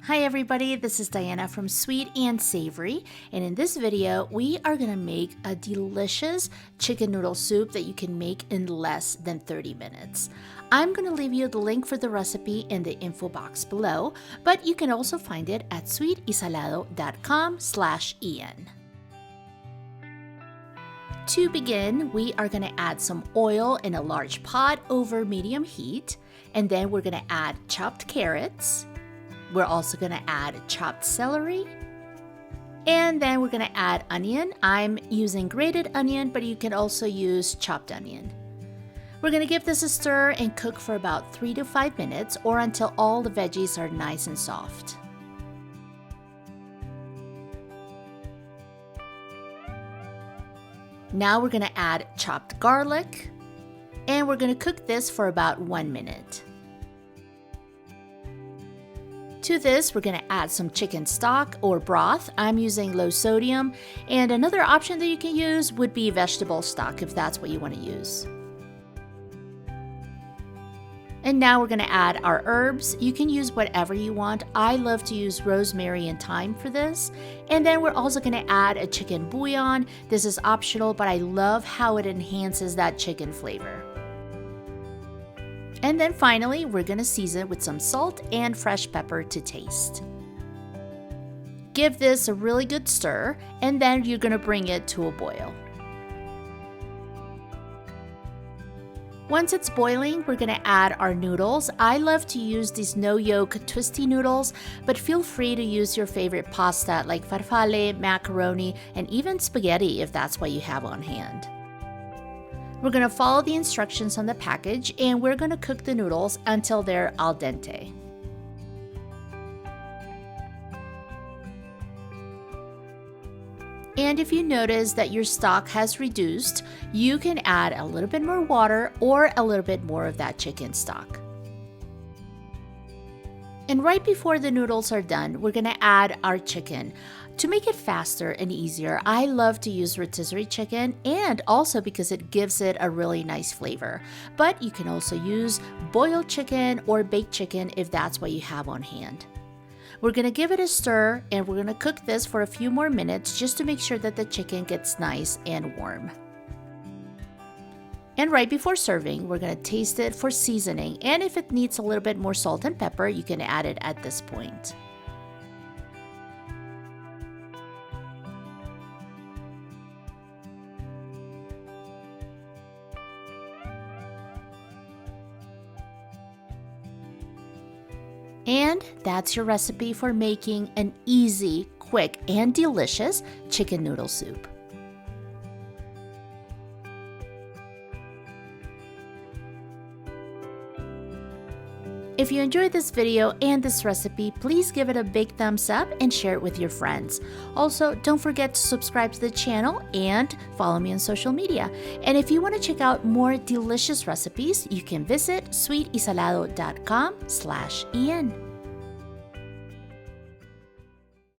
Hi everybody, this is Diana from Sweet and Savory, and in this video we are going to make a delicious chicken noodle soup that you can make in less than 30 minutes. I'm going to leave you the link for the recipe in the info box below, but you can also find it at sweetysalado.com/en. To begin, we are going to add some oil in a large pot over medium heat, and then we're going to add chopped carrots. We're also going to add chopped celery, and then we're going to add onion. I'm using grated onion, but you can also use chopped onion. We're going to give this a stir and cook for about 3 to 5 minutes or until all the veggies are nice and soft. Now we're going to add chopped garlic, and we're going to cook this for about 1 minute. To this, we're going to add some chicken stock or broth. I'm using low sodium, and another option that you can use would be vegetable stock if that's what you want to use. And now we're going to add our herbs. You can use whatever you want. I love to use rosemary and thyme for this. And then we're also going to add a chicken bouillon. This is optional, but I love how it enhances that chicken flavor. And then finally, we're going to season with some salt and fresh pepper to taste. Give this a really good stir, and then you're going to bring it to a boil. Once it's boiling, we're going to add our noodles. I love to use these no-yolk twisty noodles, but feel free to use your favorite pasta like farfalle, macaroni, and even spaghetti if that's what you have on hand. We're going to follow the instructions on the package, and we're going to cook the noodles until they're al dente. And if you notice that your stock has reduced, you can add a little bit more water or a little bit more of that chicken stock. And right before the noodles are done, we're going to add our chicken. To make it faster and easier, I love to use rotisserie chicken, and also because it gives it a really nice flavor. But you can also use boiled chicken or baked chicken if that's what you have on hand. We're going to give it a stir, and we're going to cook this for a few more minutes just to make sure that the chicken gets nice and warm. And right before serving, we're going to taste it for seasoning, and if it needs a little bit more salt and pepper, you can add it at this point. And that's your recipe for making an easy, quick, and delicious chicken noodle soup. If you enjoyed this video and this recipe, please give it a big thumbs up and share it with your friends. Also, don't forget to subscribe to the channel and follow me on social media. And if you want to check out more delicious recipes, you can visit sweetysalado.com/en.